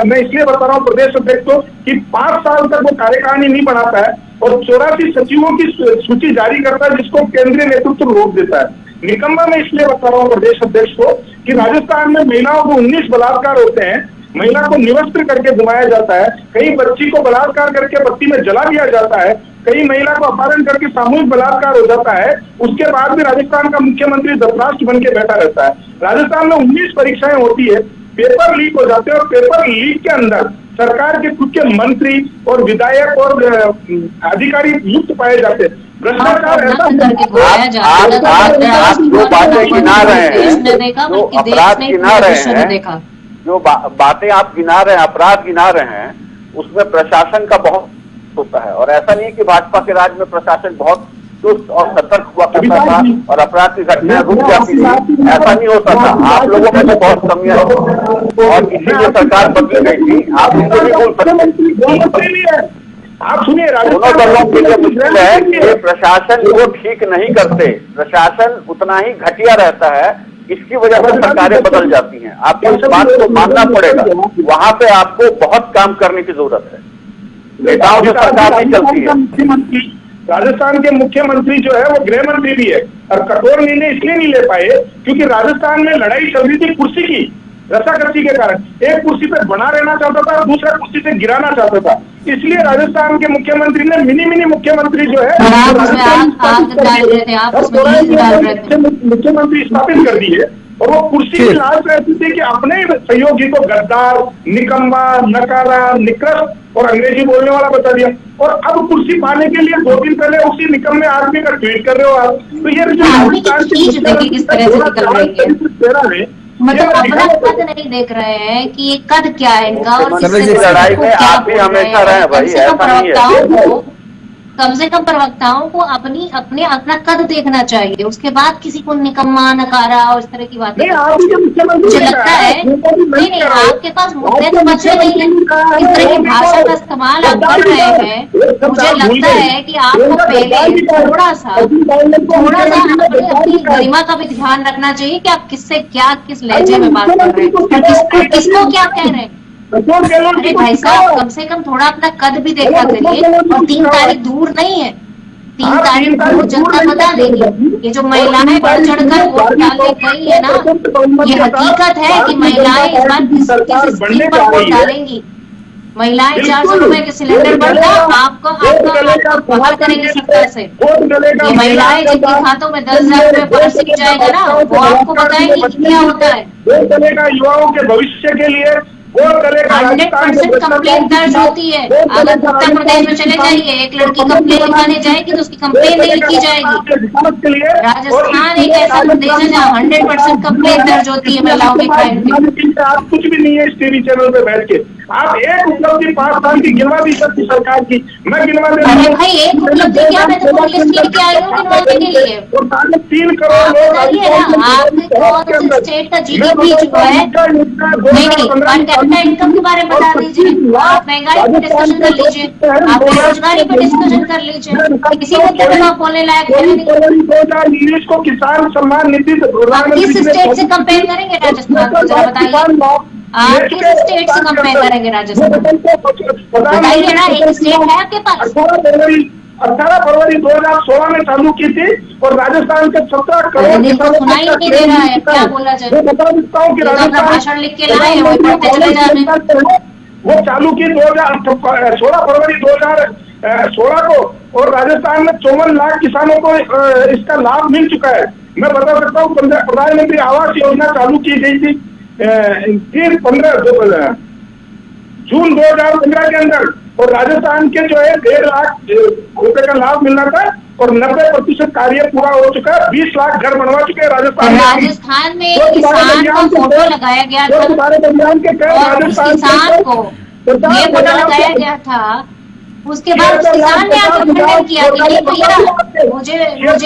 मैं इसलिए बता रहा हूँ प्रदेश अध्यक्ष को कि 5 साल तक वो कार्यकारिणी नहीं बनाता है और 84 सचिवों की सूची जारी करता है, जिसको केंद्रीय नेतृत्व रोक देता है। निकम्मा मैं इसलिए बता रहा हूँ प्रदेश अध्यक्ष को कि राजस्थान में महिलाओं को 19 बलात्कार होते हैं, महिला को निवस्त्र करके घुमाया जाता है, कई बच्ची को बलात्कार करके बत्ती में जला दिया जाता है, कई महिला को अपहरण करके सामूहिक बलात्कार हो जाता है। उसके बाद भी राजस्थान का मुख्यमंत्री धृतराष्ट्र बन के बैठा रहता है। राजस्थान में 19 परीक्षाएं होती है, पेपर लीक हो जाते हैं, और पेपर लीक के अंदर सरकार के खुद के मंत्री और विधायक और अधिकारी युक्त पाए जाते हैं। भ्रष्टाचार ऐसा आप जो बातें गिना रहे हैं, जो अपराध गिना रहे हैं, जो बातें आप गिना रहे हैं, अपराध गिना रहे हैं, उसमें प्रशासन का बहुत होता है। और ऐसा नहीं कि भाजपा के राज में प्रशासन बहुत चुस्त और सतर्क हुआ करता था और अपराध की घटनाएं रुक जाती थी, ऐसा नहीं होता था। आप लोगों में तो बहुत कमियां और इसीलिए सरकार बदल गई थी। आप इनको भी बोल सकते, आप सुनिए, दोनों दलों के लिए मुश्किल है कि प्रशासन को ठीक नहीं करते, प्रशासन उतना ही घटिया रहता है, इसकी वजह से सरकारें बदल जाती हैं। आपको इस बात को मानना पड़ेगा, वहां पे आपको बहुत काम करने की जरूरत है। नेताओं से सरकार नहीं चलती है। मुख्यमंत्री राजस्थान के मुख्यमंत्री जो है वो गृह मंत्री भी है, और कठोर निर्णय इसलिए नहीं ले पाए क्योंकि राजस्थान में लड़ाई चल रही थी कुर्सी की, रसाकसी के कारण। एक कुर्सी पे बना रहना चाहता था और दूसरा कुर्सी से गिराना चाहता था, इसलिए राजस्थान के मुख्यमंत्री ने मिनी मुख्यमंत्री जो है मुख्यमंत्री स्थापित कर दी है। और वो कुर्सी की लालच रहती थी कि अपने सहयोगी को गद्दार, निकम्मा, नकारा, निकृष्ट और अंग्रेजी बोलने वाला बता दिया। और अब कुर्सी पाने के लिए 2 दिन पहले उसी निकम्मे आदमी का ट्वीट कर रहे हो आप। तो ये मतलब अपना कद नहीं देख रहे हैं कि ये कद क्या है इनका, और लड़ाई में आप भी हमेशा रहे भाई, ऐसा नहीं है। कम से कम प्रवक्ताओं को अपना कद देखना चाहिए, उसके बाद किसी को निकम्मा, नकारा और इस तरह की बातें। मुझे लगता है नहीं, आपके पास मुद्दे तो बचे नहीं है, इस तरह की भाषा का इस्तेमाल आप कर रहे हैं। मुझे लगता है कि आपको पहले थोड़ा सा अपनी गरिमा का भी ध्यान रखना चाहिए कि आप किससे क्या, किस लहजे में बात कर रहे हैं, किसको क्या कह रहे हैं। अरे भाई साहब, कम से कम थोड़ा अपना कद भी देखा करिए। और 3 तारीख दूर नहीं है, 3 तारीख को जनता बता देगी। ये जो महिलाएं बढ़ चढ़कर वोट डालने गई है ना, ये हकीकत है कि महिलाएं इस बार किस स्कीम पर वोट डालेंगी। महिलाएं 400 रुपए के सिलेंडर बढ़ा, आपको बाहर करेंगे सरकार से। ये महिलाएं जिनके खातों में 10,000 रुपए वार्षिक जाएगा ना, वो आपको बताएंगी कि क्या होता है। युवाओं के भविष्य के लिए 100% कंप्लेन दर्ज होती है। अगर उत्तर प्रदेश में चले जाइए, एक लड़की कंप्लेन लिखाने जाएगी तो उसकी कंप्लेन नहीं लिखी जाएगी। राजस्थान एक ऐसा प्रदेश है जहाँ 100% कंप्लेन दर्ज होती है महिलाओं के क्राइम की। आप कुछ भी नहीं है इस टीवी चैनल पे बैठ के आप एक उपलब्धि 5 साल की गिनवा दी सकती सरकार की, मैं गिनवा दे अरे भाई एक उपलब्धि क्या, मैं तो पूरी लिस्ट लेके आई हूँ गिनवाने के लिए। 3 करोड़ लोग बताइए ना, आपने कौन से स्टेट का जीडीपी जो है, नहीं पर कैपिटा इनकम के बारे में बता दीजिए, आप महंगाई पे डिस्कशन कर लीजिए, आप बेरोजगारी पे डिस्कशन कर लीजिए, किसी मुद्दे पे आप बोलने लायक है नहीं। 2019 को किसान सम्मान निधि आप किस स्टेट से कंपेयर करेंगे राजस्थान को, जरा बताइए, आप किस स्टेट से कंपेयर करेंगे राजस्थान? बताइए ना, एक स्टेट है आपके पास? 18 फरवरी 2016 में चालू की थी और राजस्थान के 17 करोड़ सुनाई नहीं दे रहा है, क्या बोला जाए? बता देता हूँ कि राजस्थान भाषण लिख के लाए, वही पढ़ते चले जा रहे हैं। वो चालू की 16 फरवरी 2016 को और राजस्थान में 54 लाख किसानों को इसका लाभ मिल चुका है। मैं बता सकता हूँ प्रधानमंत्री आवास योजना चालू की गई थी 15 जून 2015 के अंदर और राजस्थान के जो है 1.5 लाख रुपए का लाभ मिल रहा था और 90% कार्य पूरा हो चुका है। 20 लाख घर बनवा चुके हैं राजस्थान में। किसान का फोटो लगाया गया था, उस किसान को ये फोटो लगाया गया था, उसके बाद उस किसान ने आकर खंडन किया कि ये भैया मुझे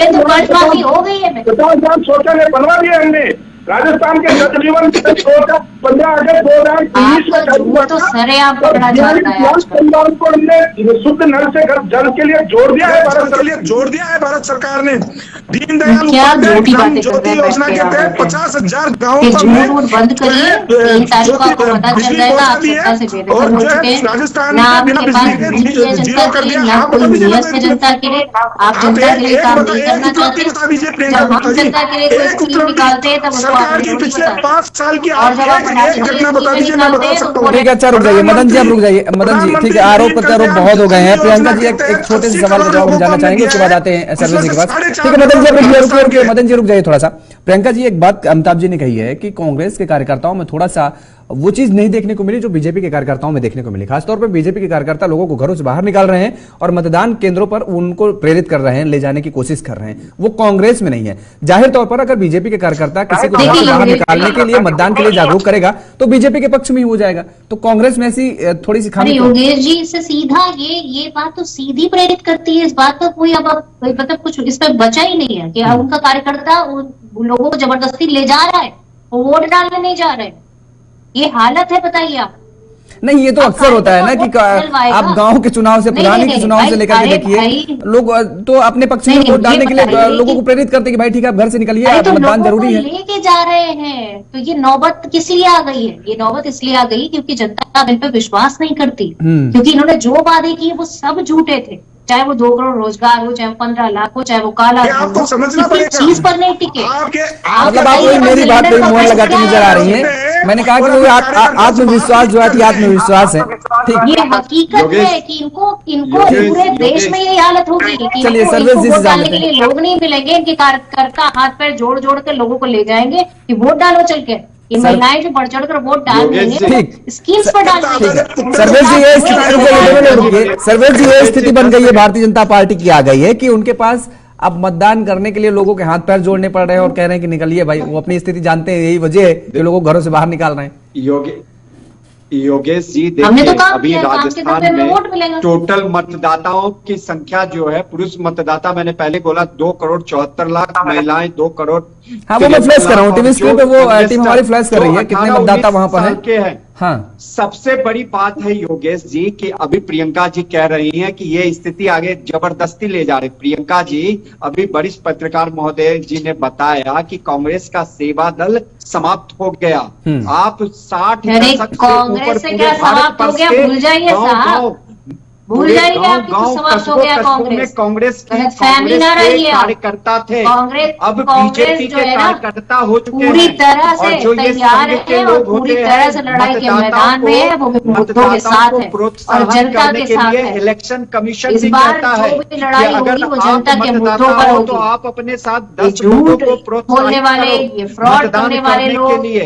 तो कर्जमाफी हो गई है। 50,000 शौचालय बनवा दिए हमने राजस्थान के जल जीवन 15 अगस्त 2019 में तो सरेआम पकड़ा जा रहा है। को हमने शुद्ध नल से जल के लिए जोड़ दिया है, भारत सरकार ने। दीनदयाल क्या झूठी बातें ज्योति योजना के तहत 50,000 गाँव बंद करिए, 3 तारीख को आपको पता चल जाएगा आप सत्ता से बेदखल हो चुके हैं, ना आपके पास जनता के लिए, ना कोई नियत है जनता के लिए, आप जनता के लिए काम नहीं करना चाहते। जब हम जनता के लिए कोई स्कीम निकालते हैं तब सरकार की पिछले 5 साल की आप एक घटना बता दीजिए, मैं बता सकता हूँ। ठीक है, अच्छा रुक जाइए मदन जी, आप रुक जाइए मदन जी, ठीक है, आरोप प्रत्यारोप बहुत हो गए हैं। प्रियंका जी एक छोटे से सवाल का जवाब हम जानना चाहेंगे, उसके बाद आते हैं सर्वेश जी के पास। ठीक है मदन जी, मदन जी रुक जाइए थोड़ा सा। प्रियंका जी एक बात अमिताभ जी ने कही है कि कांग्रेस के कार्यकर्ताओं में थोड़ा सा वो चीज नहीं देखने को मिली जो बीजेपी के कार्यकर्ताओं में देखने को मिली। खासतौर पर बीजेपी के कार्यकर्ता लोगों को घरों से बाहर निकाल रहे हैं और मतदान केंद्रों पर उनको प्रेरित कर रहे हैं, ले जाने की कोशिश कर रहे हैं, वो कांग्रेस में नहीं है। जाहिर तौर पर अगर बीजेपी के कार्यकर्ता किसी को घर से बाहर निकालने के लिए मतदान के लिए जागरूक करेगा तो बीजेपी के पक्ष में ही हो जाएगा, तो कांग्रेस में ऐसी थोड़ी सी खामी। योगेश जी इससे सीधा ये बात तो सीधी प्रेरित करती है, इस बात का कोई अब मतलब कुछ इस पर बचा ही नहीं है कि उनका कार्यकर्ता लोगों को जबरदस्ती ले जा रहा है, वो वोट डालने नहीं जा रहे, ये हालत है। बताइए आप। नहीं ये तो अक्सर होता है ना कि आप गांव के चुनाव से पुराने के चुनाव से लेकर के देखिए, लोग तो अपने पक्ष में वोट डालने के लिए लोगों को प्रेरित करते हैं कि भाई ठीक है आप घर से निकलिए, मतदान जरूरी है। लेके जा रहे हैं तो ये नौबत किस लिए आ गई है? ये नौबत इसलिए आ गई क्योंकि जनता इन पर विश्वास नहीं करती, क्योंकि इन्होंने जो वादे किए वो सब झूठे थे, चाहे वो 2 करोड़ रोजगार हो, चाहे वो 15 लाख हो, चाहे वो काला आपको समझना पड़ेगा, चीज पर नहीं टिके। मतलब आप मेरी बात पे मोहर लगाती नजर आ रही है। मैंने कहा कि वो आत्मविश्वास जो है आत्मविश्वास है, ठीक। ये हकीकत है कि इनको पूरे देश में यही हालत होगी कि चलिए सर्वेश जी से डालने के लिए लोग नहीं मिलेंगे, इनके कार्यकर्ता हाथ पैर जोड़ जोड़ कर लोगों को ले जाएंगे कि वोट डालो चल के। ये महिलाएं जो बढ़ चढ़ कर वोट डाल रही हैं स्कीम्स पर डाल रही हैं। सर्वेश जी ये स्थिति बन गई है भारतीय जनता पार्टी की आ गई है कि उनके पास अब मतदान करने के लिए लोगों के हाथ पैर जोड़ने पड़ रहे हैं और कह रहे हैं कि निकलिए भाई। वो अपनी स्थिति जानते हैं, यही वजह है कि लोगों को घरों से बाहर निकाल रहे हैं। योगेश जी देखिए, अभी राजस्थान में टोटल मतदाताओं की संख्या जो है, पुरुष मतदाता मैंने पहले बोला 2 करोड़ 74 लाख, महिलाएं 2 करोड़। हाँ वो मैं फ्लैश कर रहा हूँ टीवी स्क्रीन पे, वो टीम हमारी फ्लैश कर रही है कितने मतदाता वहां पर है। हाँ सबसे बड़ी बात है योगेश जी कि अभी प्रियंका जी कह रही हैं कि ये स्थिति आगे जबरदस्ती ले जा रही। प्रियंका जी अभी वरिष्ठ पत्रकार महोदय जी ने बताया कि कांग्रेस का सेवा दल समाप्त हो गया। आप 60 दशक से ऊपर पूरे भारत वर्ष के गाँव भूल जाइए कांग्रेस के कार्यकर्ता थे, अब बीजेपी के कार्यकर्ता हो चुके हैं। पूरी तरह से तैयार है और पूरी तरह से लड़ाई के मैदान में है, वो मुद्दों के साथ है और जनता के साथ है। इलेक्शन कमीशन इस बार जो भी लड़ाई होगी वो जनता के मुद्दों पर होगी। तो आप अपने साथ 10 झूठ बोलने वाले, ये फ्रॉड करने वाले लोग, ये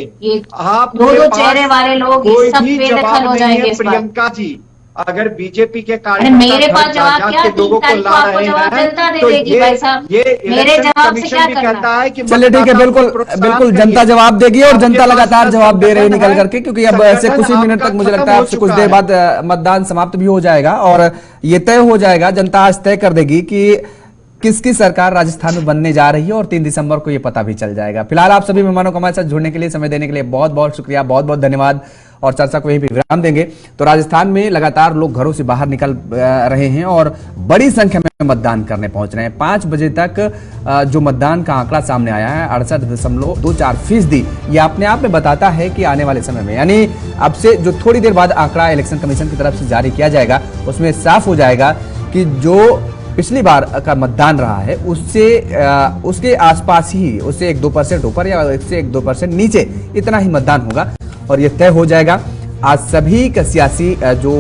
2-2 चेहरे वाले लोग, ये सब बेदखल हो जाएंगे। प्रियंका जी अगर बीजेपी के अरे मेरे पास जवाब क्या, लोगों को ला रहे हैं तो ये मेरे जवाब से क्या भी कहता है कि चलिए ठीक है, बिल्कुल बिल्कुल जनता जवाब देगी और जनता लगातार जवाब दे रही निकल करके, क्योंकि अब ऐसे कुछ ही मिनट तक मुझे लगता है आपसे कुछ देर बाद मतदान समाप्त भी हो जाएगा और ये तय हो जाएगा, जनता आज तय कर देगी कि किसकी सरकार राजस्थान में बनने जा रही है और 3 दिसंबर को ये पता भी चल जाएगा। फिलहाल आप सभी मेहमानों को हमारे साथ जुड़ने के लिए, समय देने के लिए बहुत बहुत शुक्रिया, बहुत बहुत धन्यवाद और चर्चा को यहीं पे विराम देंगे। तो राजस्थान में लगातार लोग घरों से बाहर निकल रहे हैं और बड़ी संख्या में मतदान करने पहुंच रहे हैं। 5 बजे तक जो मतदान का आंकड़ा सामने आया है 68.24%, ये अपने आप में बताता है कि आने वाले समय में, यानी अब से जो थोड़ी देर बाद आंकड़ा इलेक्शन कमीशन की तरफ से जारी किया जाएगा, उसमें साफ हो जाएगा कि जो पिछली बार का मतदान रहा है उसके आसपास ही, उससे 1-2% ऊपर या उससे 1-2% नीचे इतना ही मतदान होगा और ये तय हो जाएगा। आज सभी का सियासी जो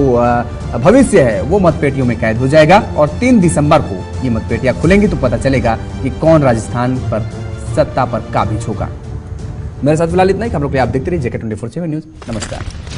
भविष्य है वो मतपेटियों में कैद हो जाएगा और 3 दिसंबर को ये मतपेटियां खुलेंगी तो पता चलेगा कि कौन राजस्थान पर सत्ता पर काबिज होगा। मेरे साथ फिलहाल इतना ही, खबरों पे आप देखते रहिए JK24 न्यूज। नमस्कार।